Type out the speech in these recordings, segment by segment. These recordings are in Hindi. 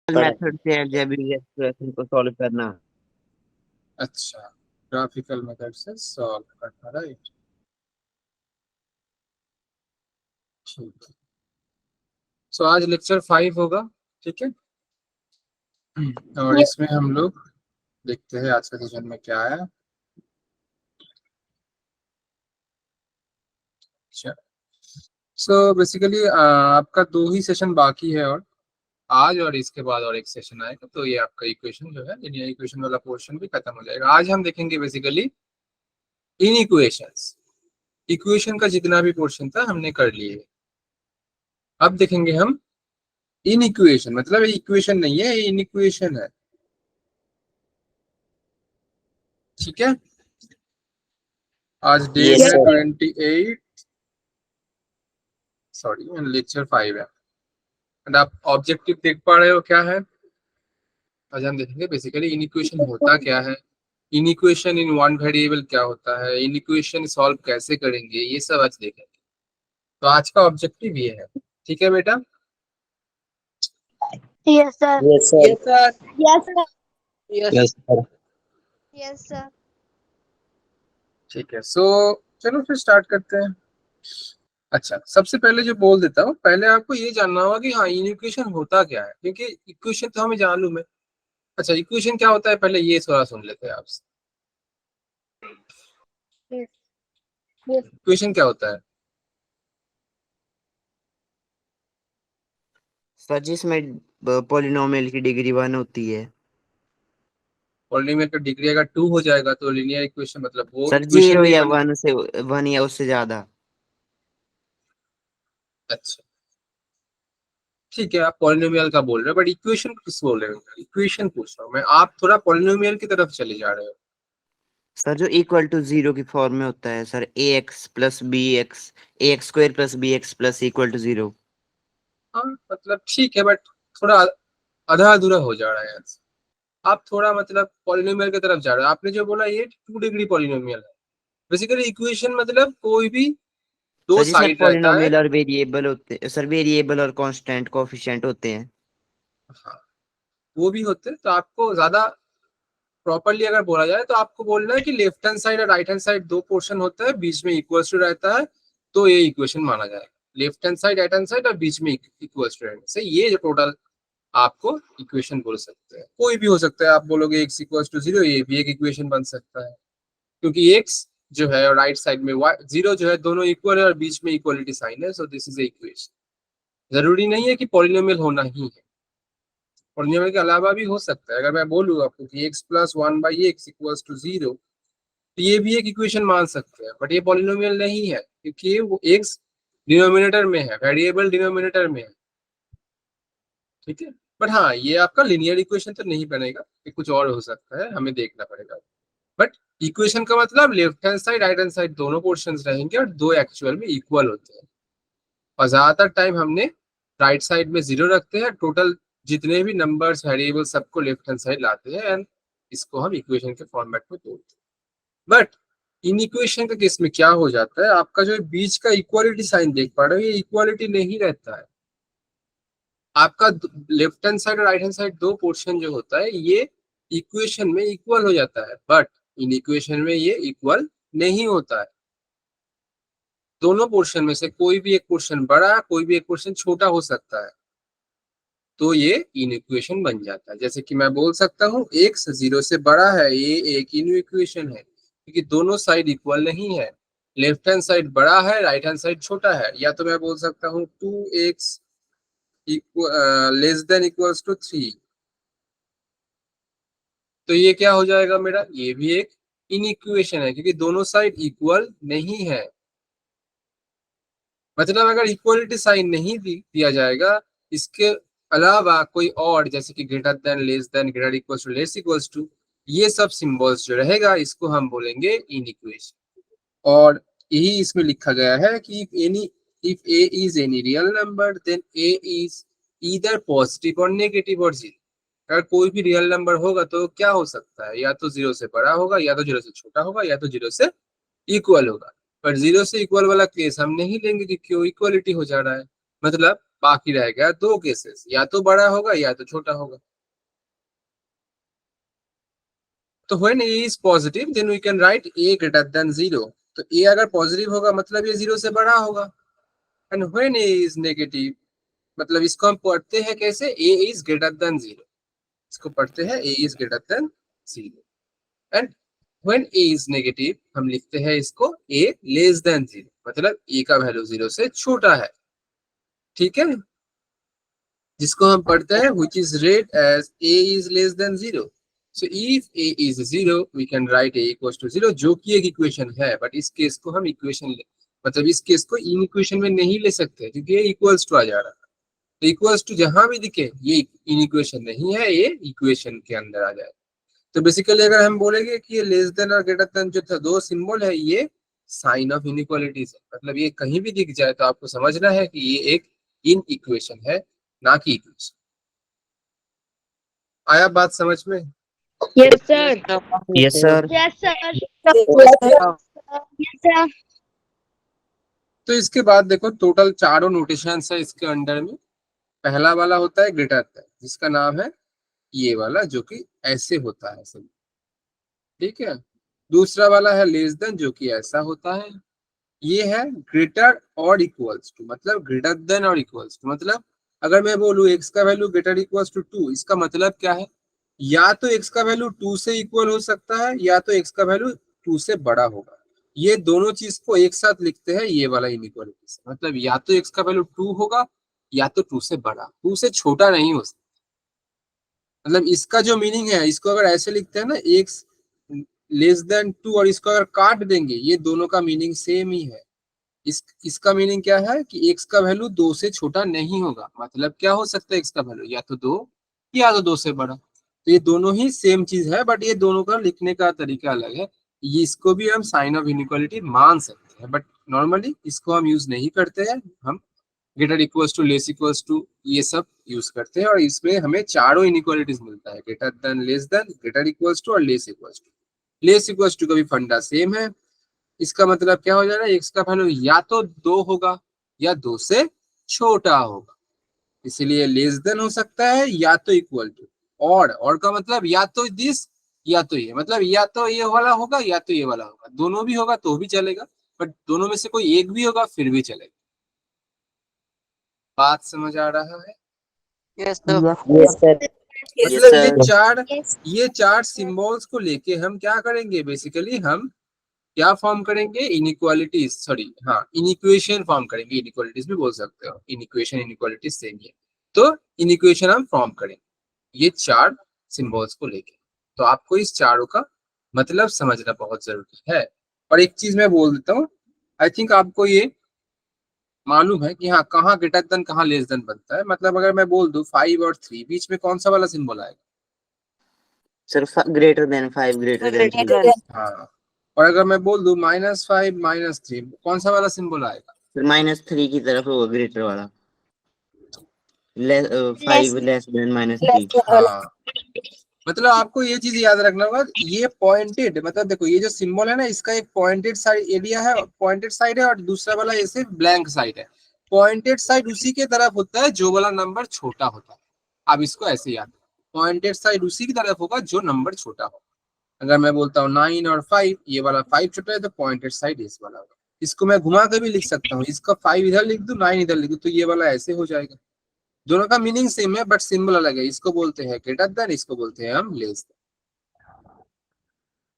मेथड से अलजेब्रिक एक्सप्रेशन को सॉल्व करना। अच्छा, ग्राफिकल मेथड से सॉल्व करना, राइट। ठीक है, सो आज लेक्चर 5 होगा, ठीक है। और इसमें हम लोग देखते हैं आज के सेशन में क्या है। अच्छा, सो बेसिकली आपका 2 ही सेशन बाकी है, और आज और इसके बाद और एक सेशन आएगा, तो ये आपका इक्वेशन जो है, लिनियर इक्वेशन वाला पोर्शन भी खत्म हो जाएगा। आज हम देखेंगे बेसिकली इन इक्वेशंस। इक्वेशन का जितना भी पोर्शन था हमने कर लिए। अब देखेंगे हम इन इक्वेशन, मतलब ये इक्वेशन नहीं है, ये इन इक्वेशन है, ठीक है। आज डेट है 28, सॉरी लेक्चर 5 है। एंड आप ऑब्जेक्टिव देख पा रहे हो क्या है। आज हम देखेंगे बेसिकली इन इक्वेशन होता क्या है, in equation in one variable क्या होता है, इन इक्वेशन सॉल्व कैसे करेंगे, ये सब आज देखेंगे। तो आज का ऑब्जेक्टिव ये है, ठीक है बेटा। Yes sir. Yes sir. Yes sir. Yes sir. Yes sir. Yes sir. ठीक है, सो चलो फिर स्टार्ट करते हैं। अच्छा, सबसे पहले जो बोल देता हूँ, पहले आपको ये जानना होगा कि हाँ इन इक्वेशन होता क्या है, क्योंकि इक्वेशन तो हमें मालूम है। अच्छा, इक्वेशन क्या होता है पहले ये थोड़ा सुन लेते हैं आपसे। इक्वेशन क्या होता है? सर जिसमें पॉलिनोमियल की डिग्री 1 होती है। पॉलिनोमियल का डिग्री अगर 2 हो जाएगा तो लीनियर इक्वेशन, मतलब वो सर इक्वेशन 0 नहीं या बनेगा। 1 या उससे ज्यादा। अच्छा, ठीक है, आप पॉलिनोमियल का बोल रहे हो, बट इक्वेशन किस बोल रहे हो? इक्वेशन पूछ रहा हूँ मैं, आप थोड़ा पॉलिनोमियल की तरफ चले जा रहे हो। सर जो इक्वल टू 0 की फॉर्म में होता है sir, ax plus bx, ax square plus bx plus equal to 0। हाँ मतलब ठीक है, बट थोड़ा आधा अधूरा हो जा रहा है। आप थोड़ा मतलब पॉलिनोमियल की तरफ जा रहे हो। आपने जो बोला ये 2 डिग्री पॉलिनोमियल है। बेसिकली इक्वेशन मतलब कोई भी दो सर जिसमें साइड रहता है। पॉलिनोमियल और वेरिएबल होते हैं सर, वेरिएबल और कांस्टेंट कोएफिशिएंट होते हैं। हाँ, वो भी होते हैं। तो आपको ज्यादा प्रॉपरली अगर बोला जाए तो आपको बोलना है कि लेफ्ट हैंड साइड और राइट हैंड साइड 2 पोर्शन होता है, बीच में इक्वल्स टू रहता है, तो ये इक्वेशन माना जाएगा। Left hand side, right hand side और बीच में इक्वल्स टू रहने से ये जो टोटल आपको इक्वेशन बोल सकते हैं। कोई भी हो सकता है, आप बोलोगे x इक्वल्स टू 0, ये भी एक इक्वेशन बन सकता है, क्योंकि x जो है और राइट साइड में 0 जो है, दोनों इक्वल है और बीच में इक्वलिटी साइन है, so this is a equation. जरूरी नहीं है कि पॉलिनोमियल होना ही है, पॉलिनोमियल के अलावा भी हो सकता है। अगर मैं बोलूँ आपको कि x plus 1/x equals to 0, तो ये भी एक इक्वेशन मान सकते हैं, बट ये पॉलिनोमियल नहीं है, क्योंकि वो x डिनोमिनेटर में है, वेरिएबल डिनोमिनेटर में है, ठीक है। बट हाँ, ये आपका लिनियर इक्वेशन तो नहीं बनेगा, ये कुछ और हो सकता है, हमें देखना पड़ेगा। बट इक्वेशन का मतलब left hand side, right hand side दोनों पोर्शंस रहेंगे और दो एक्चुअल में इक्वल होते हैं। और ज्यादातर टाइम हमने राइट साइड में 0 रखते हैं, टोटल जितने भी नंबर्स वेरिएबल सबको लेफ्ट हैंड साइड लाते हैं, एंड इसको हम इक्वेशन के फॉर्मेट में तोड़ते हैं। बट इन इक्वेशन के केस में क्या हो जाता है, आपका जो बीच का इक्वालिटी साइन देख पा रहे हो, ये इक्वालिटी नहीं रहता है। आपका लेफ्ट हैंड साइड और राइट हैंड साइड 2 पोर्शन जो होता है, ये इक्वेशन में इक्वल हो जाता है, बट इन इक्वेशन में ये इक्वल नहीं होता है। दोनों पोर्शन में से कोई भी एक पोर्शन बड़ा, कोई भी एक पोर्शन छोटा हो सकता है, तो ये इन इक्वेशन बन जाता है। जैसे कि मैं बोल सकता हूँ x 0 से बड़ा है, ये एक इन इक्वेशन है, क्योंकि दोनों साइड इक्वल नहीं है। लेफ्ट हैंड साइड बड़ा है, राइट हैंड साइड छोटा है। या तो मैं बोल सकता हूँ 2x less than equals to 3, तो ये क्या हो जाएगा मेरा, ये भी एक इन इक्वेशन है, क्योंकि दोनों साइड इक्वल नहीं है। मतलब अगर इक्वलिटी साइन नहीं दिया जाएगा, इसके अलावा कोई और, जैसे कि greater than, less than, greater equals to, less equals to, ये सब सिंबल्स जो रहेगा, इसको हम बोलेंगे इन इक्वेशन। और यही इसमें लिखा गया है कि if a is any real number, then a is either positive और नेगेटिव और 0। अगर कोई भी रियल नंबर होगा तो क्या हो सकता है, या तो 0 से बड़ा होगा, या तो 0 से छोटा होगा, या तो 0 से इक्वल होगा। पर 0 से इक्वल वाला केस हम नहीं लेंगे, क्योंकि वो इक्वलिटी हो जा रहा है। मतलब बाकी रह गया दो केसेस, या तो बड़ा होगा या तो छोटा होगा। तो when a is positive then we can write a greater than 0। तो a अगर पॉजिटिव होगा मतलब ये 0 से बड़ा होगा। And when a is negative मतलब इसको हम पढ़ते हैं कैसे, a is greater than 0। इसको पढ़ते हैं a is greater than 0। And when a is negative हम लिखते हैं इसको a less than 0, मतलब a का वैल्यू 0 से छोटा है। ठीक है, जिसको हम पढ़ते हैं which is read as a is less than 0। So if a is 0 we can write a equals to 0, जो कि एक इक्वेशन है, बट इस केस को हम इक्वेशन मतलब इस केस को इन इक्वेशन में नहीं ले सकते क्योंकि ये इक्वल्स टू आ जा रहा है। तो इक्वल्स टू जहां भी दिखे ये इन इक्वेशन नहीं है, ये इक्वेशन के अंदर आ जाए। तो बेसिकली अगर हम बोलेंगे कि ये लेस देन और ग्रेटर देन जो था दो सिंबल है, ये साइन ऑफ इनइक्वालिटीज है। मतलब ये कहीं भी दिख जाए तो आपको समझना है कि ये एक इन इक्वेशन है, ना कि इक्वेशन। आया बात समझ में? Yes, sir. Yes sir. Yes, sir. Yes, sir. तो इसके बाद देखो टोटल चारों नोटेशन है इसके अंडर में। पहला वाला होता है ग्रेटर देन, जिसका नाम है ये वाला, जो कि ऐसे होता है सब। ठीक है, दूसरा वाला है लेस देन, जो कि ऐसा होता है। ये है ग्रेटर और इक्वल्स टू, मतलब ग्रेटर देन और इक्वल्स टू। मतलब अगर मैं बोलूं x का वैल्यू ग्रेटर इक्वल्स टू 2, इसका मतलब क्या है, या तो x का वैल्यू 2 से इक्वल हो सकता है या तो x का वैल्यू 2 से बड़ा होगा। ये दोनों चीज को एक साथ लिखते हैं ये वाला इनइक्वालिटी से। मतलब या तो x का वैल्यू 2 होगा या तो 2 से बड़ा, 2 से छोटा नहीं हो सकता। मतलब इसका जो मीनिंग है, इसको अगर ऐसे लिखते हैं ना x लेस देन 2, और इसको अगर काट देंगे ये दोनों का मीनिंग सेम ही है। इसका मीनिंग क्या है कि x का वैल्यू 2 से छोटा नहीं होगा। मतलब क्या हो सकता है x का वैल्यू या तो 2 या तो 2 से बड़ा। तो ये दोनों ही सेम चीज है, बट ये दोनों का लिखने का तरीका अलग है। ये इसको भी हम साइन ऑफ इनइक्वालिटी मान सकते हैं, बट नॉर्मली इसको हम यूज नहीं करते हैं। हम greater equals to, less equals to, ये सब यूज करते हैं। और इसमें हमें चारों इनइक्वालिटीज मिलता है, greater than, less than, greater equals to और less equals to. Less equals to का भी फंडा सेम है। इसका मतलब क्या हो जा रहा है, x का वैल्यू या तो 2 होगा या 2 से छोटा होगा। इसलिए लेस देन हो सकता है या तो इक्वल टू। और का मतलब या तो दिस या तो ये, मतलब या तो ये वाला होगा या तो ये वाला होगा। दोनों भी होगा तो भी चलेगा, बट दोनों में से कोई एक भी होगा फिर भी चलेगा। बात समझ आ रहा है? Yes sir. मतलब Yes. ये चार सिंबल्स को लेके हम क्या करेंगे, बेसिकली हम क्या फॉर्म करेंगे, इनइक्वालिटीज, सॉरी हाँ इनइक्वेशन फॉर्म करेंगे। इनइक्वालिटीज भी बोल सकते हो, इनइक्वेशन इनइक्वालिटीज सेम ही है। तो इनइक्वेशन हम फॉर्म करेंगे ये चार सिंबल्स को लेके। तो आपको इस चारों का मतलब समझना बहुत जरूरी है। और एक चीज मैं बोल देता हूँ, आई थिंक आपको ये मालूम है कि हाँ कहाँ ग्रेटर देन कहाँ लेस देन बनता है। मतलब अगर मैं बोल दूं 5 और 3, बीच में कौन सा वाला सिंबल आएगा? Sir greater than 5 greater than 3। हाँ, और अगर मैं बोल दूं -5 -3, कौन सा वाला सिंबल आएगा? फिर -3 की तरफ होगा ग्रेटर वाला। 5 लेस देन -3। हाँ, मतलब आपको ये चीज याद रखना होगा, ये पॉइंटेड, मतलब देखो ये जो सिंबल है ना, इसका एक पॉइंटेड साइड एरिया है, पॉइंटेड साइड है, और दूसरा वाला ऐसे ब्लैंक साइड है। पॉइंटेड साइड उसी के तरफ होता है जो वाला नंबर छोटा होता है। आप इसको ऐसे याद रखो, पॉइंटेड साइड उसी की तरफ होगा जो नंबर छोटा होगा। अगर मैं बोलता हूँ 9 और 5, ये वाला 5 छोटा है तो पॉइंटेड साइड इस वाला होगा। इसको मैं घुमा कर भी लिख सकता हूँ, इसका 5 इधर लिख दूं 9 इधर लिख दूं, तो ये वाला ऐसे हो जाएगा। दोनों का मीनिंग सेम है बट सिंबल अलग है। इसको बोलते हैं ग्रेटर देन, इसको बोलते हैं हम लेस देन।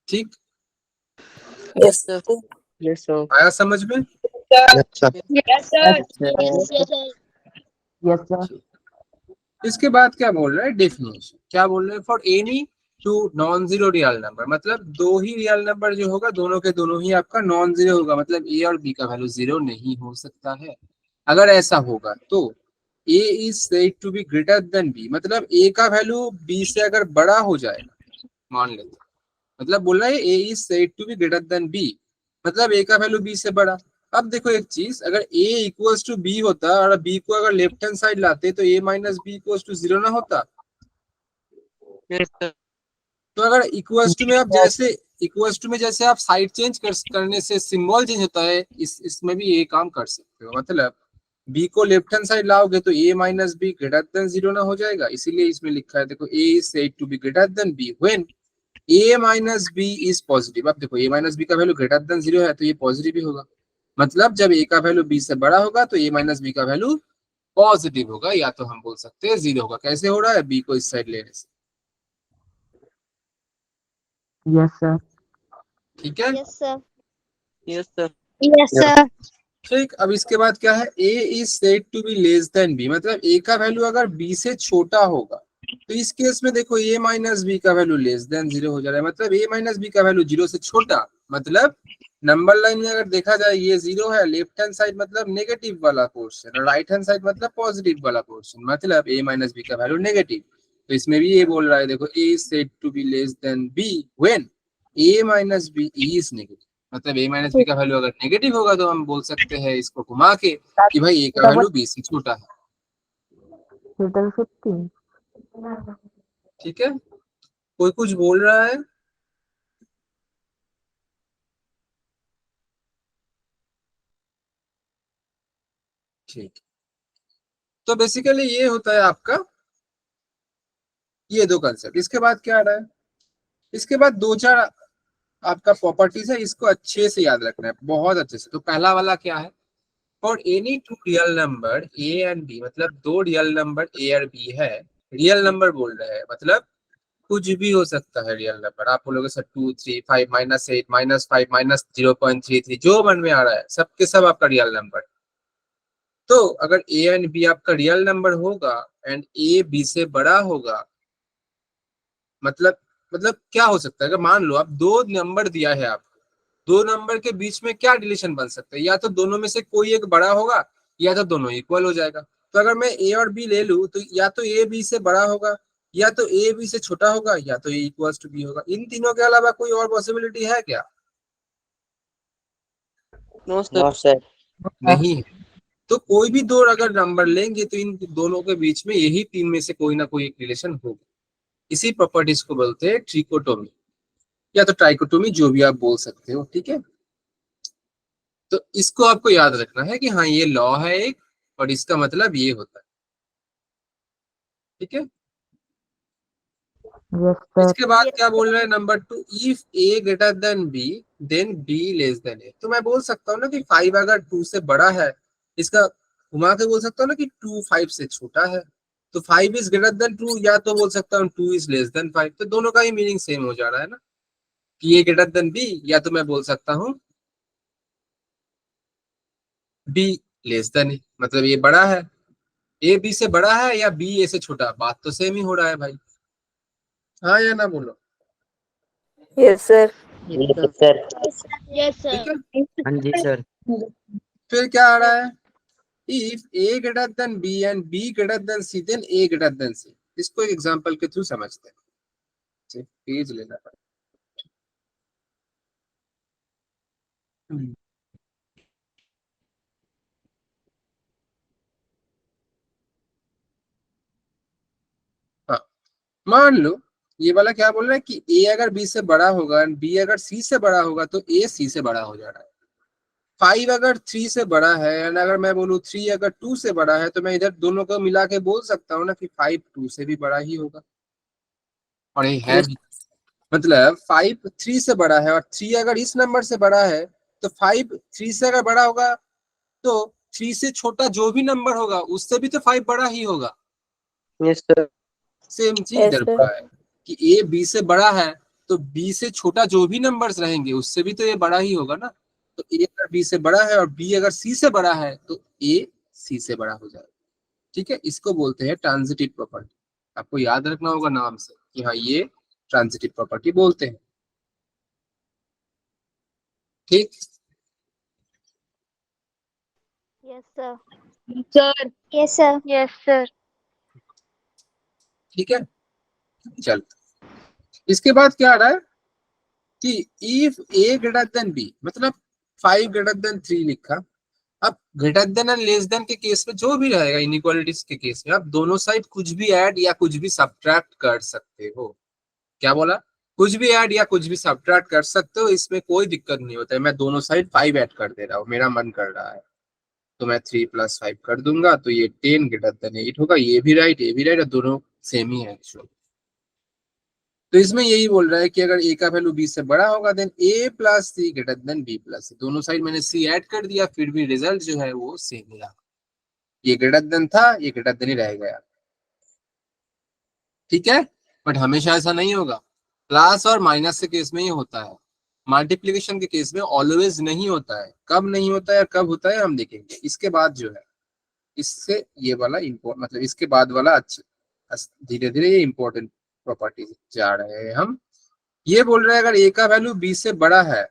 ठीक, यस सर। Yes sir. आया समझ में? Yes, sir. Yes, sir. इसके बाद क्या बोल रहा है, डेफिनेशन क्या बोल रहे हैं, for any to non zero real number, मतलब दो ही रियल नंबर जो होगा दोनों के दोनों ही आपका नॉन जीरो होगा। मतलब ए और बी का वैल्यू जीरो नहीं हो सकता है। अगर ऐसा होगा तो A is said to be greater than B, मतलब ए का वैल्यू बी से अगर बड़ा हो जाएगा, मान लेते हैं, मतलब बोल रहा है A is said to be greater than B, मतलब ए का वैल्यू बी से बड़ा। अब देखो एक चीज, अगर a इक्वल्स टू बी होता और b को अगर लेफ्ट हैंड साइड लाते तो a minus b equals to 0 ना होता। Yes sir. तो अगर इक्वल्स टू में आप जैसे इक्वल्स टू में जैसे आप साइड चेंज करने से सिंबल चेंज होता है, इसमें भी ये काम कर सकते हो। मतलब बी को लेफ्ट हैंड साइड लाओगे तो A minus B greater than 0 ना हो जाएगा, इसीलिए इसमें लिखा है देखो A is said to be greater than B when A minus B is positive. अब देखो ए माइनस बी का वैल्यू ग्रेटर देन 0 है तो ये पॉजिटिव ही होगा, मतलब जब ए का वैल्यू बी से बड़ा होगा तो ए माइनस बी का वैल्यू पॉजिटिव होगा, या तो हम बोल सकते हैं 0 होगा। कैसे हो रहा है, बी को इस साइड लेने से। Yes, sir. ठीक है, Yes, sir. Yes, sir. Yes, sir. ठीक। अब इसके बाद क्या है, a is said to be less than b, मतलब a का वैल्यू अगर b से छोटा होगा तो इस केस में देखो a माइनस बी का वैल्यू लेस देन 0 हो जा रहा है, मतलब a माइनस बी का वैल्यू 0 से छोटा, मतलब नंबर लाइन में अगर देखा जाए ये 0 है, लेफ्ट हैंड साइड मतलब नेगेटिव वाला पोर्शन और राइट हैंड साइड मतलब पॉजिटिव वाला पोर्शन, मतलब a माइनस बी का वैल्यू नेगेटिव। तो इसमें भी ये बोल रहा है देखो a is said to be less than b when a minus B is negative, मतलब a माइनस बी का वैल्यू अगर नेगेटिव होगा तो हम बोल सकते हैं इसको घुमा के कि भाई a का वैल्यू b से छोटा है। Total 15. ठीक है, कोई कुछ बोल रहा है? ठीक, तो बेसिकली ये होता है आपका ये दो कंसेप्ट। इसके बाद क्या आ रहा है, इसके बाद दो चार आपका प्रॉपर्टीज है, इसको अच्छे से याद रखना है, बहुत अच्छे से। तो पहला वाला क्या है, for any two real number a and b, मतलब दो रियल नंबर ए और बी है, रियल नंबर बोल रहे हैं मतलब कुछ भी हो सकता है रियल नंबर। आप बोलोगे सर 2 3 5 -8 -5 -0.33 जो मन में आ रहा है सबके सब आपका रियल नंबर। तो अगर ए एंड बी आपका रियल नंबर होगा एंड ए बी से बड़ा होगा, मतलब क्या हो सकता है, अगर मान लो आप दो नंबर दिया है आपको, दो नंबर के बीच में क्या रिलेशन बन सकता है, या तो दोनों में से कोई एक बड़ा होगा या तो दोनों इक्वल हो जाएगा। तो अगर मैं ए और बी ले लूं तो या तो ए बी से बड़ा होगा या तो ए बी से छोटा होगा या तो ए इक्वल टू बी होगा। इन तीनों के अलावा कोई और पॉसिबिलिटी है क्या? No, sir. No, sir. नहीं है। तो कोई भी दो अगर नंबर लेंगे तो इन दोनों के बीच में यही तीन में से कोई ना कोई एक रिलेशन होगा। इसी प्रॉपर्टीज को बोलते हैं ट्रिकोटोमी या तो ट्राइकोटोमी, जो भी आप बोल सकते हो। ठीक है, तो इसको आपको याद रखना है कि हाँ ये लॉ है एक, और इसका मतलब ये होता है। ठीक है, Yes, sir. इसके बाद क्या बोल रहा है, number 2, if A greater than B then B less than A. तो मैं बोल सकता हूँ ना कि 5 अगर 2 से बड़ा है, इसका घुमा के बोल सकता हूँ ना कि 2 5 से छोटा है, तो 5 इज ग्रेटर देन 2, या तो बोल सकता हूँ 2 इज लेस देन 5। तो दोनों का ही मीनिंग सेम हो जा रहा है ना, कि ए ग्रेटर देन बी, या तो मैं बोल सकता हूँ बी लेस देन ए, मतलब ये बड़ा है, ए बी से बड़ा है या बी ए से छोटा, बात तो सेम ही हो रहा है भाई। हाँ या ना बोलो? Yes, sir. Yes, sir. Yes, sir. ठीक है, हाँ जी सर। फिर क्या आ रहा है, if A greater than B and B greater than C then A greater than C. इसको एक एग्जांपल के थ्रू समझते हैं, पेज लेना पड़ेगा। हाँ, मान लो ये वाला क्या बोल रहा है कि ए अगर बी से बड़ा होगा एंड बी अगर सी से बड़ा होगा तो ए सी से बड़ा हो जा रहा है। 5 अगर 3 से बड़ा है एंड अगर मैं बोलूँ 3 अगर 2 से बड़ा है, तो मैं इधर दोनों को मिला के बोल सकता हूँ ना कि 5 2 से भी बड़ा ही होगा, और ये है भी। मतलब 5 3 से बड़ा है और 3 अगर इस नंबर से बड़ा है, तो 5 3 से अगर बड़ा होगा तो 3 से छोटा जो भी नंबर होगा उससे भी तो 5 बड़ा ही होगा। Yes, sir. सेम चीज Yes, इधर sir. हुआ है कि ए बी से बड़ा है तो बी से छोटा जो भी नंबर्स रहेंगे उससे भी तो ये बड़ा ही होगा ना। तो ए अगर बी से बड़ा है और बी अगर सी से बड़ा है तो ए सी से बड़ा हो जाएगा। ठीक है, इसको बोलते हैं ट्रांजिटिव प्रॉपर्टी। आपको याद रखना होगा नाम से कि हाँ ये ट्रांजिटिव प्रॉपर्टी बोलते हैं। ठीक, Yes, sir. Sir. Yes, sir. Yes, sir. ठीक है, चल इसके बाद क्या आ रहा है कि if A greater than B, मतलब 5 ग्रेटर देन 3 लिखा। अब greater than and less than के केस में जो भी रहेगा, इनइक्वालिटीज के केस में आप दोनों साइड कुछ भी ऐड या कुछ भी सब्ट्रैक्ट कर सकते हो। क्या बोला, कुछ भी ऐड या कुछ भी सब्ट्रैक्ट कर सकते हो, इसमें कोई दिक्कत नहीं होता है। मैं दोनों साइड 5 ऐड कर दे रहा हूँ, मेरा मन कर रहा है। तो मैं 3 + 5 कर दूंगा, तो ये 10 ग्रेटर देन 8 होगा। ये भी राइट, ये भी राइट, और दोनों सेम ही है एक्चुअली। तो इसमें यही बोल रहा है कि अगर a का वैल्यू b से बड़ा होगा then a + c greater than b + c। दोनों साइड मैंने c ऐड कर दिया, फिर भी रिजल्ट जो है वो सेम ही रहा। ये ग्रेटर देन था, ये ग्रेटर देन ही रह गया, ठीक है। बट हमेशा ऐसा नहीं होगा, प्लस और माइनस के केस में ये होता है, मल्टीप्लिकेशन के केस में ऑलवेज नहीं होता है। कब नहीं होता है और कब होता है हम देखेंगे। इसके बाद जो है, इससे ये वाला इम्पोर्ट मतलब इसके बाद वाला अच्छे धीरे धीरे ये इंपॉर्टेंट प्रॉपर्टीज जा रहे हैं हम। ये बोल रहे हैं अगर a का वैल्यू b से बड़ा है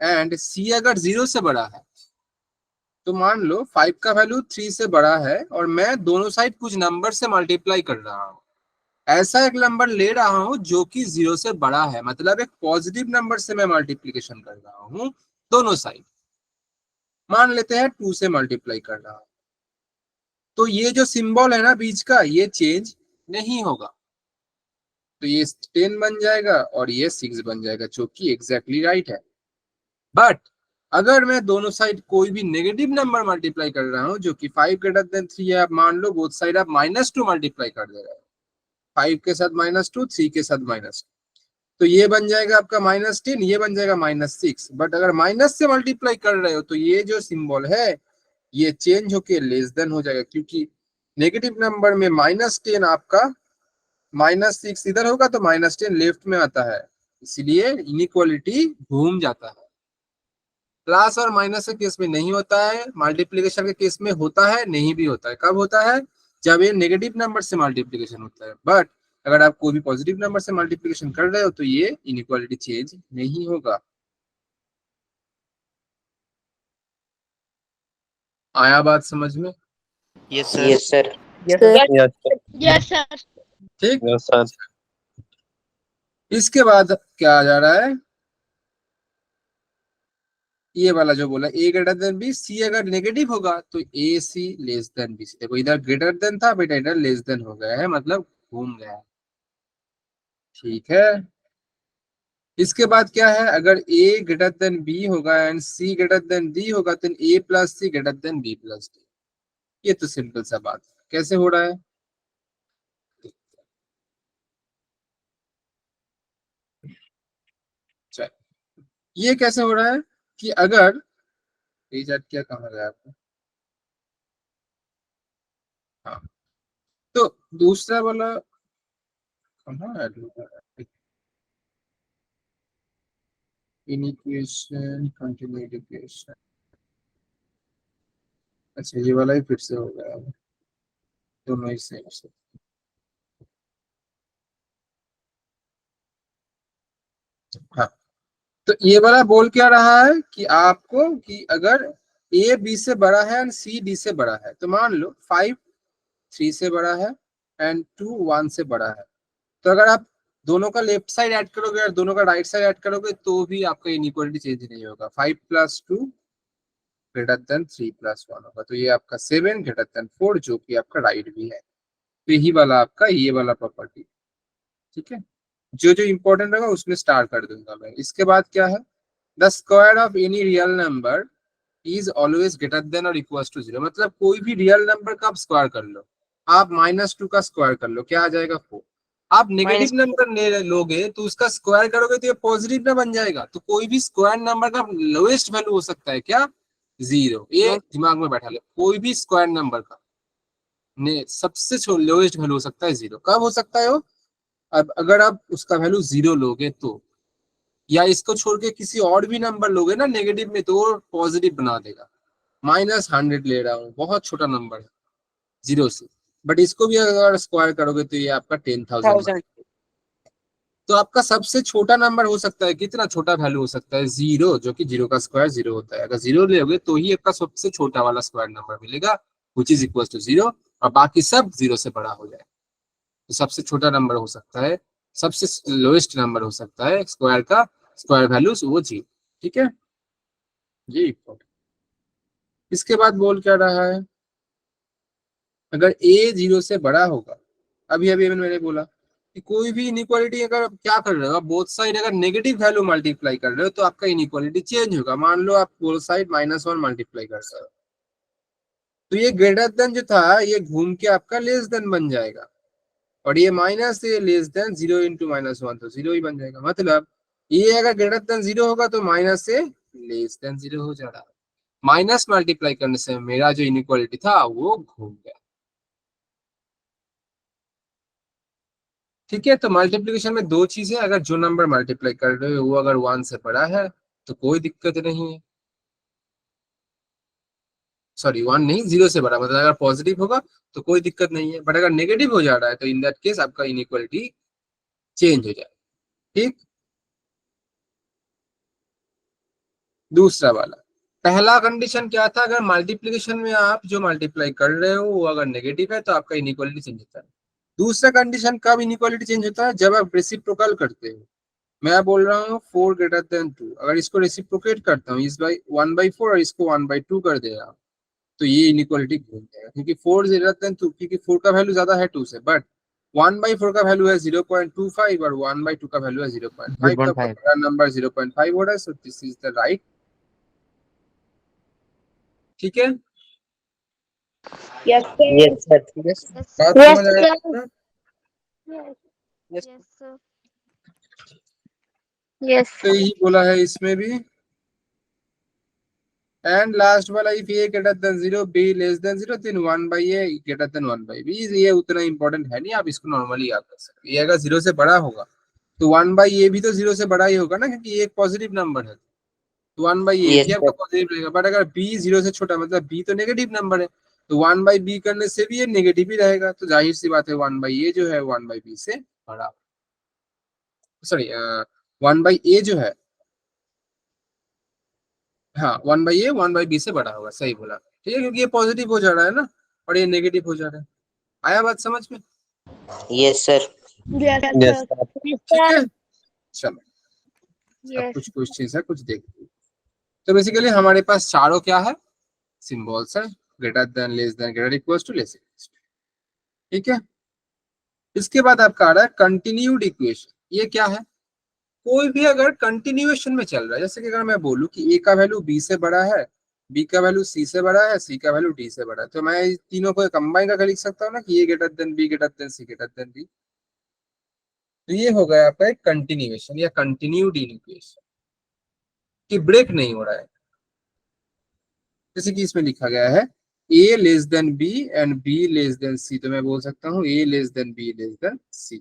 एंड c अगर 0 से बड़ा है, तो मान लो 5 का वैल्यू 3 से बड़ा है और मैं दोनों साइड कुछ नंबर से मल्टीप्लाई कर रहा हूँ। ऐसा एक नंबर ले रहा हूं जो कि 0 से बड़ा है, मतलब एक पॉजिटिव नंबर से मैं मल्टीप्लिकेशन कर रहा हूं दोनों साइड। मान लेते हैं 2 से मल्टीप्लाई कर रहा हूं, तो ये जो सिंबल है ना बीच का, ये चेंज नहीं होगा। तो ये 10 बन जाएगा और ये 6 बन जाएगा, जो कि एग्जैक्टली राइट है। बट अगर मैं दोनों साइड कोई भी नेगेटिव नंबर मल्टीप्लाई कर रहा हूं जो कि 5 ग्रेटर देन 3 है, आप मान लो बोथ साइड आप -2 मल्टीप्लाई कर दे रहे हो, 5 के साथ -2, 3 के साथ -2, तो ये बन जाएगा आपका -10, ये बन जाएगा -6। बट अगर माइनस से मल्टीप्लाई कर रहे हो तो ये जो सिंबल है ये चेंज होके लेस देन हो जाएगा, क्योंकि नेगेटिव नंबर में -10 आपका -6 इधर होगा तो -10 लेफ्ट में आता है, इसलिए इनइक्वालिटी घूम जाता है। प्लस और माइनस के केस में नहीं होता है, मल्टीप्लिकेशन के केस में होता है, नहीं भी होता है। कब होता है? जब ये नेगेटिव नंबर से मल्टीप्लिकेशन होता है। बट अगर आप कोई भी पॉजिटिव नंबर से मल्टीप्लिकेशन कर रहे हो तो ये इनइक्वालिटी चेंज नहीं होगा। आया बात समझ में? Yes Yes, sir. sir. Yes, sir. Yes, sir. Yes, sir. ठीक, Yes, sir. इसके बाद क्या आ जा रहा है, ये वाला जो बोला a greater than b, c अगर नेगेटिव होगा तो a c less than b c। देखो इधर ग्रेटर देन था बेटा, इधर लेस देन हो गया है, मतलब घूम गया है, ठीक है। इसके बाद क्या है, अगर a ग्रेटर देन b होगा and c greater then d होगा तो a + c greater than b + d। ये तो सिंपल सा बात है। कैसे हो रहा है? चल, ये कैसे हो रहा है कि अगर क्या कहा गया आपको, हाँ, तो दूसरा वाला कहाँ ऐड होगा, इनिक्वेशन कंटिन्यूटी इक्वेशन। अच्छा, ये वाला ही फिर से हो गया, दोनों ही सेम से। हाँ, तो ये वाला बोल क्या रहा है कि आपको कि अगर a b से बड़ा है एंड c d से बड़ा है, तो मान लो 5 3 से बड़ा है एंड 2 1 से बड़ा है, तो अगर आप दोनों का लेफ्ट साइड ऐड करोगे और दोनों का राइट साइड ऐड करोगे तो भी आपका इनइक्वालिटी चेंज नहीं होगा। 5 + 2 ग्रेटर देन 3 + 1 होगा, तो ये आपका 7 ग्रेटर देन 4, जो कि आपका राइट भी है। तो यही वाला आपका ये वाला प्रॉपर्टी, ठीक है। जो जो इंपॉर्टेंट रहेगा उसमें स्टार कर दूंगा मैं। इसके बाद क्या है, the square of any real number is always greater than और इक्वल टू 0। मतलब कोई भी रियल नंबर का आप स्क्वायर कर लो, आप -2 का स्क्वायर कर लो, क्या आ जाएगा 4। आप नेगेटिव नंबर लोगे तो उसका स्क्वायर करोगे तो ये पॉजिटिव ना बन जाएगा। तो कोई भी स्क्वायर नंबर का लोएस्ट वैल्यू हो सकता है क्या? 0। ये दिमाग में बैठा ले, कोई भी स्क्वायर नंबर का सबसे लोएस्ट वैल्यू हो सकता है 0। कब हो सकता है वो? अब अगर आप उसका वैल्यू 0 लोगे तो, या इसको छोड़ के किसी और भी नंबर लोगे ना नेगेटिव में, तो वो पॉजिटिव बना देगा। -100 ले रहा हूँ, बहुत छोटा नंबर है 0 से, बट इसको भी अगर स्क्वायर करोगे तो ये आपका 10,000। तो आपका सबसे छोटा नंबर हो सकता है, कितना छोटा वैल्यू हो सकता है? 0, जो कि 0 का स्क्वायर 0 होता है। अगर 0 लोगे तो ही आपका सबसे छोटा वाला स्क्वायर नंबर मिलेगा, विच इज इक्वल टू 0, और बाकी सब 0 से बड़ा हो जाए। तो सबसे छोटा नंबर हो सकता है, सबसे लोएस्ट नंबर हो सकता है स्क्वायर का स्क्वायर वैल्यू वो 0, ठीक है जी। इसके बाद बोल क्या रहा है, अगर a 0 से बड़ा होगा, अभी अभी मैंने बोला कि कोई भी इनइक्वालिटी अगर आप क्या कर रहे हो, आप बोथ साइड अगर नेगेटिव वैल्यू मल्टीप्लाई कर रहे हो तो आपका इनइक्वालिटी चेंज होगा। मान लो आप बोथ साइड -1 मल्टीप्लाई कर रहे हो, तो ये ग्रेटर देन जो था ये घूम के आपका लेस देन बन जाएगा, और ये माइनस ये लेस देन 0 इंटू -1 तो 0 ही बन जाएगा। मतलब ये अगर ग्रेटर देन 0 होगा तो माइनस से लेस देन 0 हो जा रहा है। माइनस मल्टीप्लाई करने से मेरा जो इनइक्वालिटी था वो घूम गया। ठीक है, तो मल्टीप्लिकेशन में दो चीजें, अगर जो नंबर मल्टीप्लाई कर रहे हो वो अगर 1 से बड़ा है तो कोई दिक्कत नहीं है, सॉरी 1 नहीं 0 से बड़ा, मतलब अगर पॉजिटिव होगा तो कोई दिक्कत नहीं है, बट अगर नेगेटिव हो जा रहा है तो इन दैट केस आपका इनइक्वालिटी चेंज हो जाए। ठीक, दूसरा वाला, पहला कंडीशन क्या था, अगर मल्टीप्लिकेशन में आप जो मल्टीप्लाई कर रहे हो वो अगर नेगेटिव है तो आपका इनइक्वालिटी चेंज होता है। दूसरा कंडीशन कब इनइक्वालिटी चेंज होता है, जब आप रेसिप्रोकल करते हो। मैं बोल रहा हूँ 4 ग्रेटर देन 2, अगर इसको रेसिप्रोकेट करता हूँ इस बाई 1/4 और इसको 1/2 कर दे रहा हूँ तो ये इनइक्वालिटी घूम जाएगा, क्योंकि 4 ग्रेटर देन 2, क्योंकि 4 का वैल्यू ज्यादा है 2 से, बट 1/4 का वैल्यू है 0.25 और 1/2 का वैल्यू है 0.5, तो 0.5 बड़ा नंबर 0.5 हो रहा है, so this is the right. ठीक है, Yes, sir. Yes, sir. Yes. Yes, बात sir. समझ आ रही है? Yes. Yes. Yes, sir. Yes. तो यही बोला है इसमें भी। एंड लास्ट वाला, if A greater than 0 B less then 0 then 1/a greater than 1/b। ये उतना इंपॉर्टेंट है नहीं, आप इसको नॉर्मली याद कर सकते हैं। ये अगर 0 से बड़ा होगा तो 1/a भी तो 0 से बड़ा ही होगा ना, क्योंकि ये एक पॉजिटिव नंबर है, तो 1/a Yes, भी sir. आपका पॉजिटिव रहेगा। बट अगर b 0 से छोटा, मतलब b तो नेगेटिव नंबर है, तो 1/b करने से भी ये नेगेटिव ही रहेगा, तो जाहिर सी बात है 1/a जो है 1/b से बड़ा, सॉरी 1/a जो है, हाँ 1/a 1/b से बड़ा होगा, सही बोला। ठीक है, क्योंकि ये पॉजिटिव हो जा रहा है ना और ये नेगेटिव हो जा रहा है। आया बात समझ में? Yes, sir. Yes, Yes, sir. sir. Yes, ठीक sir. है, चलो अब Yes. कुछ क्वेश्चंस है, कुछ देखते हैं। तो बेसिकली हमारे पास चारों क्या है, सिंबल्स है, greater than, less than, greater equals to, less equals to. ठीक है, इसके बाद आपका आ रहा है कंटिन्यूड इक्वेशन। ये क्या है, कोई भी अगर कंटिन्यूएशन में चल रहा है, जैसे कि अगर मैं बोलूं कि a का वैल्यू b से बड़ा है, b का वैल्यू c से बड़ा है, c का वैल्यू d से बड़ा है, तो मैं इन तीनों को कंबाइन करके लिख सकता हूँ ना कि a greater than b greater than c greater then d। तो ये हो गया आपका एक कंटिन्यूएशन या कंटिन्यूड इक्वेशन, कि ब्रेक नहीं हो रहा है। जैसे कि इसमें लिखा गया है a less than b and b less than c, तो मैं बोल सकता हूँ a less than b less than c।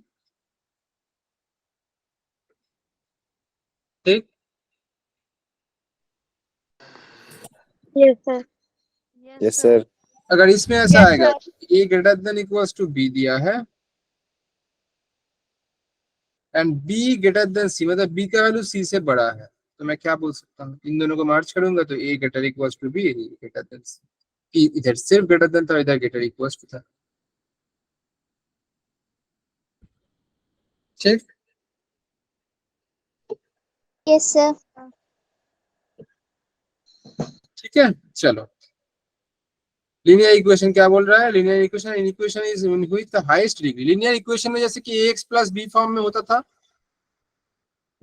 ठीक, Yes, sir. Yes, sir. अगर इसमें ऐसा Yes, आएगा sir. कि a greater than equals to b दिया है and b greater than c, मतलब b का वैल्यू c से बड़ा है, तो मैं क्या बोल सकता हूँ, इन दोनों को मर्ज करूंगा तो a greater equals to b greater than c। इधर सिर्फ ग्रेटर देन था, इधर ग्रेटर इक्वल्स टू था। ठीक, Yes, sir. ठीक है, चलो लीनियर इक्वेशन क्या बोल रहा है, linear equation equation is with the highest degree. Linear equation में जैसे कि ax प्लस बी फॉर्म में होता था,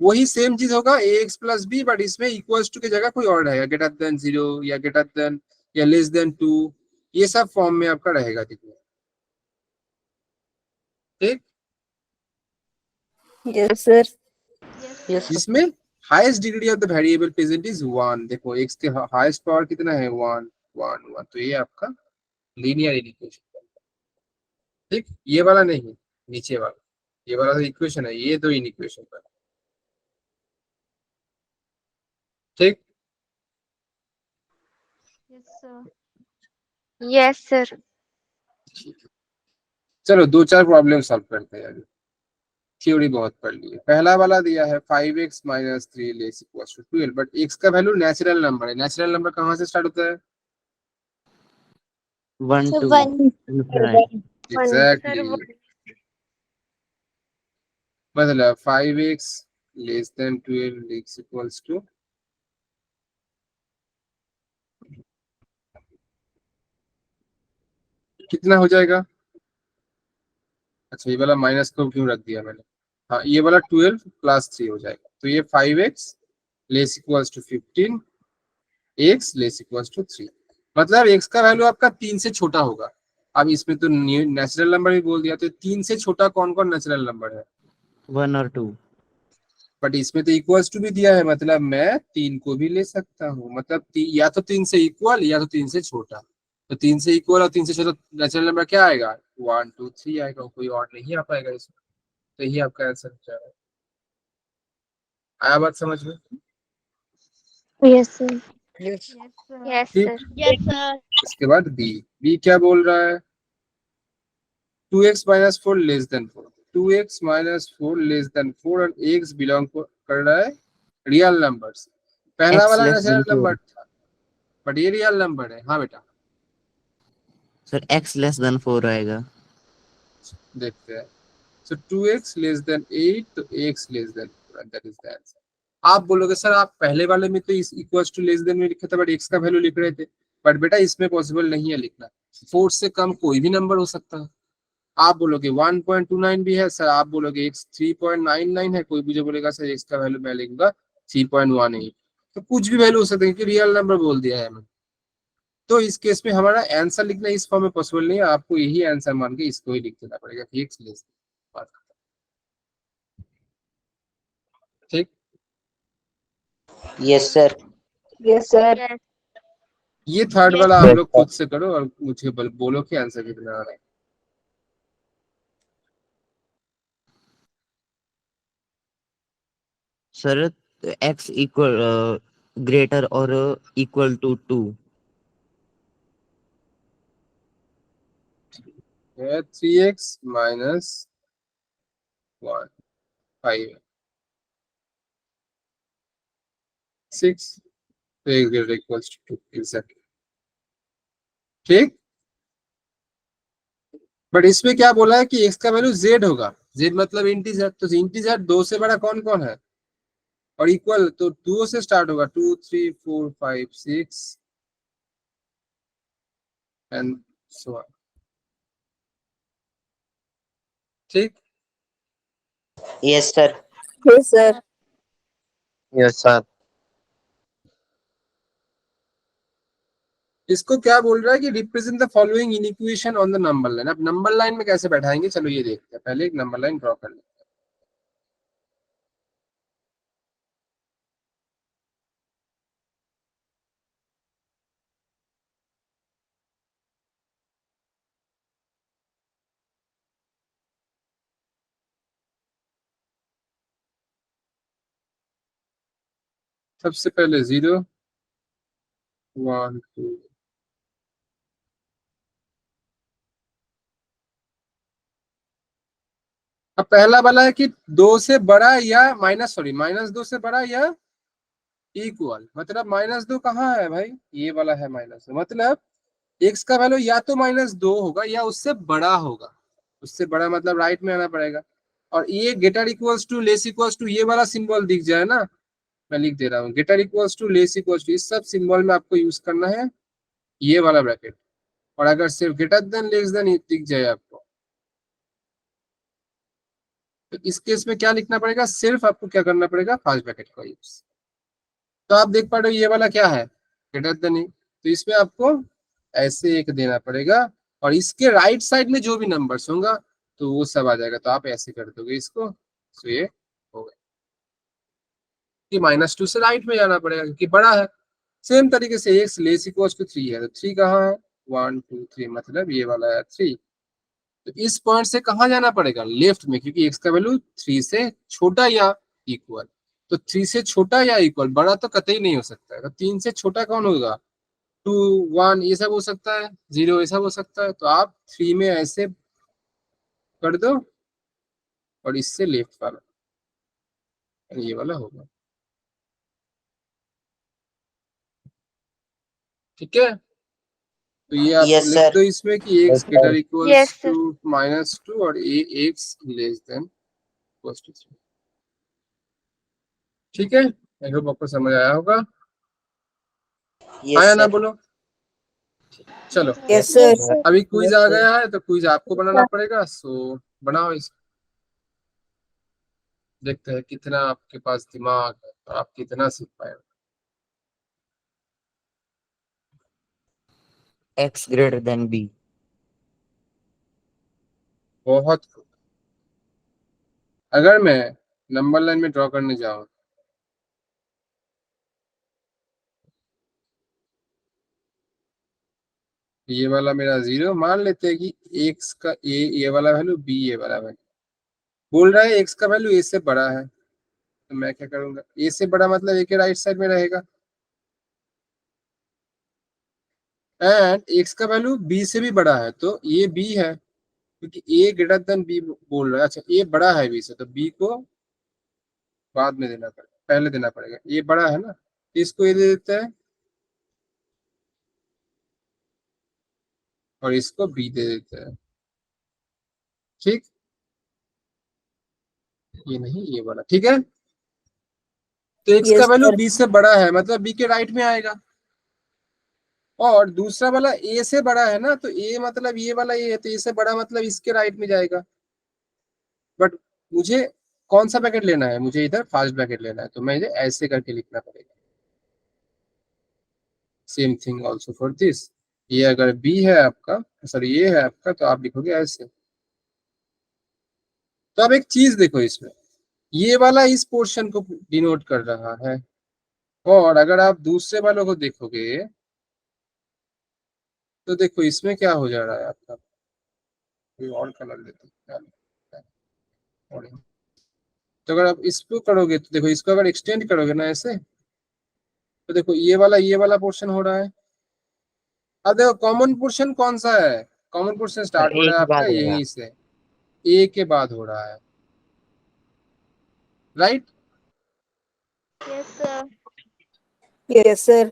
वही सेम चीज होगा ax प्लस बी, बट इसमें इक्वल्स टू की जगह कोई और रहेगा, ग्रेटर देन 0 या ग्रेटर देन या लेस देन 2, ये सब फॉर्म में आपका रहेगा दिखने। ठीक, Yes, sir. Yes, sir. जिसमें highest degree of the variable present is 1। देखो x के हाईएस्ट पावर कितना है, 1 1 1, तो ये आपका लीनियर इक्वेशन। ठीक, ये वाला नहीं, नीचे वाला, ये वाला तो इक्वेशन है, ये दो इक्वेशन पर। ठीक, Yes, sir. Yes, sir. चलो दो चार प्रॉब्लम सॉल्व करते हैं। अभी थ्योरी बहुत पढ़ ली है। पहला वाला दिया है 5x minus 3 less equals to 12, but x का वैल्यू नेचुरल नंबर है, नेचुरल नंबर कहाँ से स्टार्ट होता है, 1 So 2 one. एग्जैक्टली, Sir, मतलब 5x less than 12 less equals to, कितना हो जाएगा, अच्छा ये वाला माइनस को क्यों रख दिया मैंने, हाँ ये वाला 12 प्लस 3 हो जाएगा, तो ये 5x less equals to 15, x less equals to 3। मतलब x का वैल्यू आपका 3 से छोटा होगा। अब इसमें तो नेचुरल नंबर भी बोल दिया, तो 3 से छोटा कौन कौन नेचुरल नंबर है? 1 और 2। बट इसमें तो इक्वल्स टू भी दिया है, मतलब मैं 3 को भी ले सकता हूँ, मतलब या तो 3 से इक्वल या तो 3 से छोटा। तो 3 से इक्वल और 3 से छोटा नेचुरल नंबर क्या आएगा? 1 2 3 आएगा, कोई और नहीं आ पाएगा इसमें। तो यही आपका आंसर हो जाएगा। आया बात समझ में? Yes, sir. Yes. Yes, ठीक। sir. Yes, sir. इसके बाद बी। बी क्या बोल रहा है? 2x minus 4 less than 4। 2x minus 4 less than 4 और x बिलोंग कर रहा है रियल नंबर से। पहला x वाला लेस नेचुरल देन 4। नंबर था, बट ये रियल नंबर है। हाँ बेटा, सर x लेस देन 4 आएगा। देखते हैं। So 2x लेस देन 8, तो x less then 4, that is the answer. आप बोलोगे सर आप पहले वाले में तो इस इक्वल्स टू लेस देन में लिखा था, बट x का वैल्यू लिख रहे थे। बट बेटा इसमें पॉसिबल नहीं है लिखना, 4 से कम कोई भी नंबर हो सकता है। आप बोलोगे 1.29 भी है सर, आप बोलोगे x 3.99 है, कोई मुझे बोलेगा सर x का वैल्यू मैं लिखूंगा 3.18। तो कुछ भी वैल्यू हो सकता है, क्योंकि रियल नंबर बोल दिया है मैंने। तो इस केस में हमारा आंसर लिखना इस फॉर्म में पॉसिबल नहीं है, आपको यही आंसर मान के इसको ही लिख देना पड़ेगा कि x लेस। ठीक। Yes, sir. Yes, sir. Yes. ये थर्ड वाला आप लोग खुद से करो और मुझे बोलो कि आंसर कितना आ रहा है। सर x इक्वल ग्रेटर और इक्वल टू 2। 3x माइनस 1 5 6 तो x greater equals to 2 exactly. ठीक। बट इसमें क्या बोला है कि x का वैल्यू z होगा। z मतलब इंटीजर, तो इंटीजर 2 से बड़ा कौन कौन है? और इक्वल तो 2 से स्टार्ट होगा, 2 3 4 5 6 एंड सो ऑन। ठीक। Yes, sir. Yes, sir. Yes, sir. इसको क्या बोल रहा है कि represent the following in equation on the number line. अब नंबर लाइन में कैसे बैठाएंगे, चलो ये देखते हैं। पहले एक नंबर लाइन ड्रॉ कर लेते हैं। सबसे पहले 0 1 2। अब पहला वाला है कि 2 से बड़ा या माइनस 2 से बड़ा या इक्वल। मतलब -2 कहाँ है भाई? ये वाला है -2, मतलब x का वैल्यू या तो -2 होगा या उससे बड़ा होगा। उससे बड़ा मतलब राइट में आना पड़ेगा। और ये greater equals to less equals to ये वाला सिंबल दिख जाए ना, मैं लिख दे रहा हूँ greater equals to less equals to, इस सब सिंबल में आपको यूज करना है ये वाला ब्रैकेट। और अगर सिर्फ ग्रेटर देन लेस देन दिख जाए आपको, तो इस केस में क्या लिखना पड़ेगा? सिर्फ आपको क्या करना पड़ेगा? फर्स्ट ब्रैकेट का यूज। तो आप देख पा रहे हो ये वाला क्या है? Greater then. तो इसमें आपको ऐसे एक देना पड़ेगा, और इसके राइट साइड में जो भी नंबर्स होगा तो वो सब आ जाएगा। तो आप ऐसे कर दोगे इसको, तो ये हो गया कि -2 से राइट में जाना पड़ेगा क्योंकि बड़ा है। सेम तरीके से x लेस इक्वल्स टू 3 है, तो 3 कहाँ है? 1 2 3, मतलब ये वाला है 3। तो इस पॉइंट से कहाँ जाना पड़ेगा? लेफ्ट में, क्योंकि x का वैल्यू 3 से छोटा या इक्वल। तो 3 से छोटा या इक्वल, बड़ा तो कतई नहीं हो सकता है। तो 3 से छोटा कौन होगा? 2 1 ये सब हो सकता है, 0 ये सब हो सकता है। तो आप 3 में ऐसे कर दो, और इससे लेफ्ट वाला ये वाला होगा। ठीक है। तो ये आप Yes, लिख sir. दो इसमें कि x Yes, greater sir. Yes, equals sir. To -2 और x less than equals to 3। ठीक है, आई होप आपको समझ आया होगा। Yes, आया ना? sir. बोलो। चलो, Yes, Yes, sir. sir. अभी क्विज Yes, आ sir. गया है, तो क्विज आपको बनाना पड़ेगा। सो बनाओ इसको, देखते हैं कितना आपके पास दिमाग है और आप कितना सीख पाए। x greater than b। बहुत खूब। अगर मैं नंबर लाइन में ड्रॉ करने जाऊं, ये वाला मेरा 0, मान लेते हैं कि x का a ये वाला वैल्यू, b ये वाला वैल्यू। बोल रहा है x का वैल्यू a से बड़ा है, तो मैं क्या करूंगा, a से बड़ा मतलब a के राइट साइड में रहेगा, एंड x का वैल्यू b से भी बड़ा है तो ये b है, क्योंकि a ग्रेटर देन b बोल रहा है। अच्छा, a बड़ा है b से, तो b को बाद में देना पड़ेगा, पहले देना पड़ेगा, ये बड़ा है ना, तो इसको ये दे देते हैं और इसको b दे देते हैं। ठीक, ये नहीं, ये वाला ठीक है। तो x का यस वैल्यू सर। b से बड़ा है मतलब b के राइट में आएगा, और दूसरा वाला a से बड़ा है ना, तो a मतलब ये वाला a है, तो a से बड़ा मतलब इसके राइट में जाएगा। बट मुझे कौन सा पैकेट लेना है, मुझे इधर फास्ट पैकेट लेना है, तो मुझे ऐसे करके लिखना पड़ेगा। Same thing also for this. ये अगर b है आपका, सॉरी ये है आपका, तो आप लिखोगे ऐसे। तो अब एक चीज देखो इसमें, ये वाला इस पोर्शन को डिनोट कर रहा है, और अगर आप दूसरे वालों को देखोगे तो देखो इसमें क्या हो जा रहा है आपका, कोई और कलर लेते हैं। orange। तो अगर आप इसको करोगे तो देखो, इसको अगर एक्सटेंड करोगे ना ऐसे, तो देखो ये वाला पोर्शन हो रहा है। अब देखो कॉमन पोर्शन कौन सा है, कॉमन पोर्शन सर स्टार्ट हो a रहा है के आपका बाद होगा। यहीं से, ए के बाद हो रहा है, right. Yes, sir. Yes sir.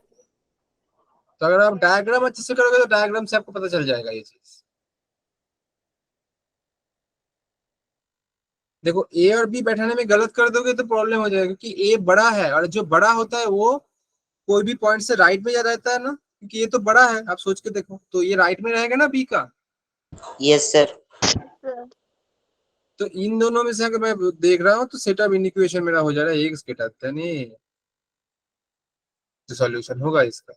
तो अगर आप डायग्राम अच्छे से करोगे तो डायग्राम से आपको पता चल जाएगा ये चीज। देखो ए और बी बैठाने में गलत कर दोगे तो प्रॉब्लम हो जाएगा, क्योंकि ए बड़ा है, और जो बड़ा होता है वो कोई भी पॉइंट से राइट में जा रहता है ना, क्योंकि ये तो बड़ा है, आप सोच के देखो, तो ये राइट में रहेगा ना बी का। Yes, sir. Yes, sir. तो इन दोनों में से अगर मैं देख रहा हूँ तो सेट ऑफ इनइक्वेशन मेरा हो जा रहा है एक स्केटर, नहीं जो सॉल्यूशन होगा इसका,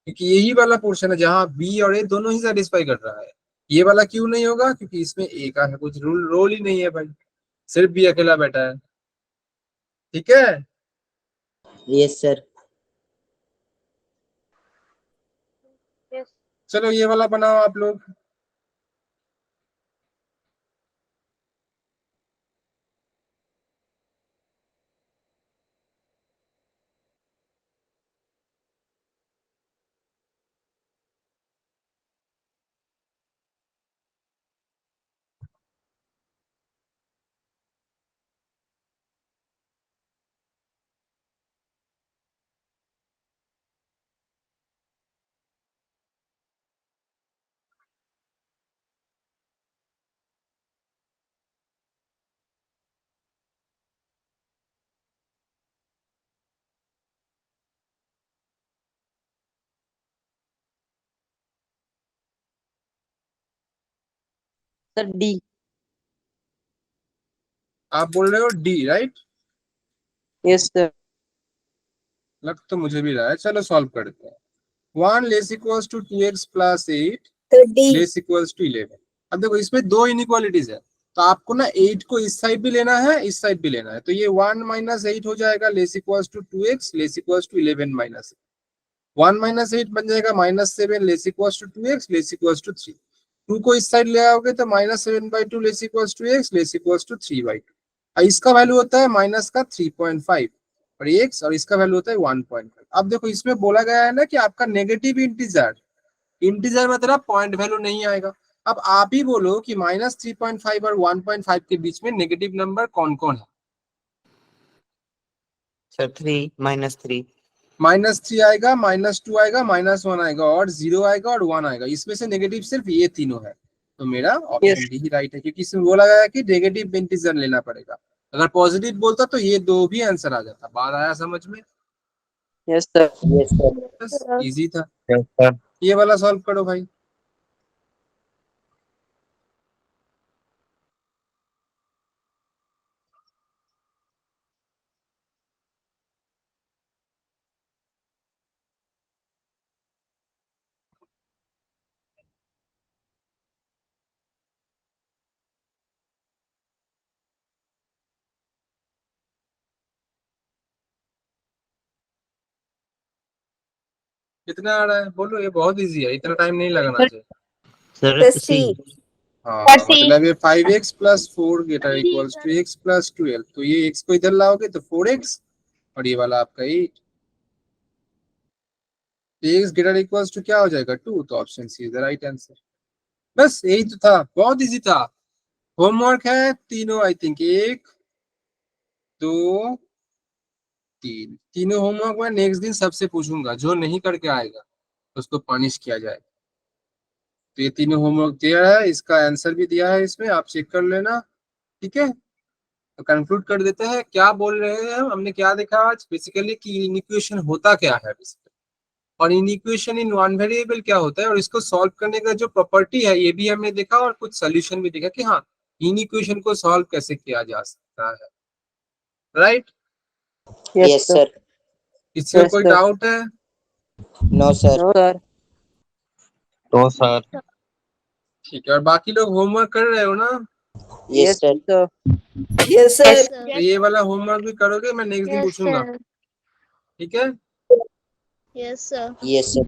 क्योंकि यही वाला पोर्शन है जहां बी और ए दोनों ही सेटिस्फाई कर रहा है। ये वाला क्यों नहीं होगा, क्योंकि इसमें ए का है कुछ रोल ही नहीं है भाई, सिर्फ बी अकेला बैठा है। ठीक है, Yes, sir. Yes. चलो ये वाला बनाओ आप लोग। Sir, D. आप बोल रहे हो डी, राइट। Yes, sir. लग तो मुझे भी रहा है, चलो सॉल्व करते हैं। 1 less equals to 2x plus 8 sir d. Less equals to 11। अब देखो इसमें दो इनइक्वालिटीज है, तो आपको ना 8 को इस साइड भी लेना है, इस साइड भी लेना है, तो ये 1 माइनस 8 हो जाएगा less equals to 2x less equals to 11 minus 1 minus 8 बन जाएगा -7 less equals to 2x less equals to 3। 2 को इस साइड ले आओगे तो -7/2 less equals to x less equals to 3/2। और इसका वैल्यू होता है माइनस का 3.5 और x, और इसका वैल्यू होता है 1.5। अब देखो इसमें बोला गया है ना कि आपका नेगेटिव इंटीजर, इंटीजर मतलब पॉइंट वैल्यू नहीं आएगा। अब आप ही बोलो कि -3.5 और 1.5 के बीच में नेगेटिव नंबर कौन कौन है। सर 3 -3। -3 आएगा, -2 आएगा, -1 आएगा, और 0 आएगा और 1 आएगा। इसमें से नेगेटिव सिर्फ ये तीनों है, तो मेरा यस। ऑप्शन डी ही राइट है, क्योंकि इसमें बोला गया है कि नेगेटिव इंटीजर लेना पड़ेगा। अगर पॉजिटिव बोलता तो ये दो भी आंसर आ जाता। बात आया समझ में? Yes, sir. Yes, sir. Yes, बस sir. इजी था। Yes, sir. ये वाला सॉल्व करो भाई। कितना आ रहा है बोलो, ये बहुत इजी है, इतना टाइम नहीं लगना चाहिए। सर सी हाँ मतलब ये 5x plus 4 greater equals to x plus 12, तो ये x को इधर लाओगे तो 4x और ये वाला आपका 8, x ग्रेटर इक्वल्स टू क्या हो जाएगा 2, तो option c is the right answer. बस यही तो था, बहुत इजी था। होमवर्क है तीनों, आई थिंक 1 2 3, तीनों होमवर्क मैं नेक्स्ट दिन सबसे पूछूंगा, जो नहीं करके आएगा उसको पनिश किया जाए। तो ये तीनों होमवर्क दिया है, इसका आंसर भी दिया है इसमें, आप चेक कर लेना, ठीक है। तो कंक्लूड कर देते हैं, क्या बोल रहे हैं हमने क्या देखा आज बेसिकली कि इनइक्वेशन होता क्या है बेसिकली, और इनइक्वेशन इन वन वेरिएबल क्या होता है, और इसको सॉल्व करने का जो प्रॉपर्टी है ये भी हमने देखा, और कुछ सोल्यूशन भी देखा कि हाँ इनइक्वेशन को सॉल्व कैसे किया जा सकता है, राइट। Yes, sir. इसमें Yes, कोई sir. डाउट है? No, sir. No, sir. तो सर ठीक है, और बाकी लोग होमवर्क कर रहे हो ना? Yes, sir. यस सर तो ये वाला होमवर्क भी करोगे, मैं नेक्स्ट दिन Yes, पूछूंगा, sir. ठीक है। Yes, sir. Yes, sir.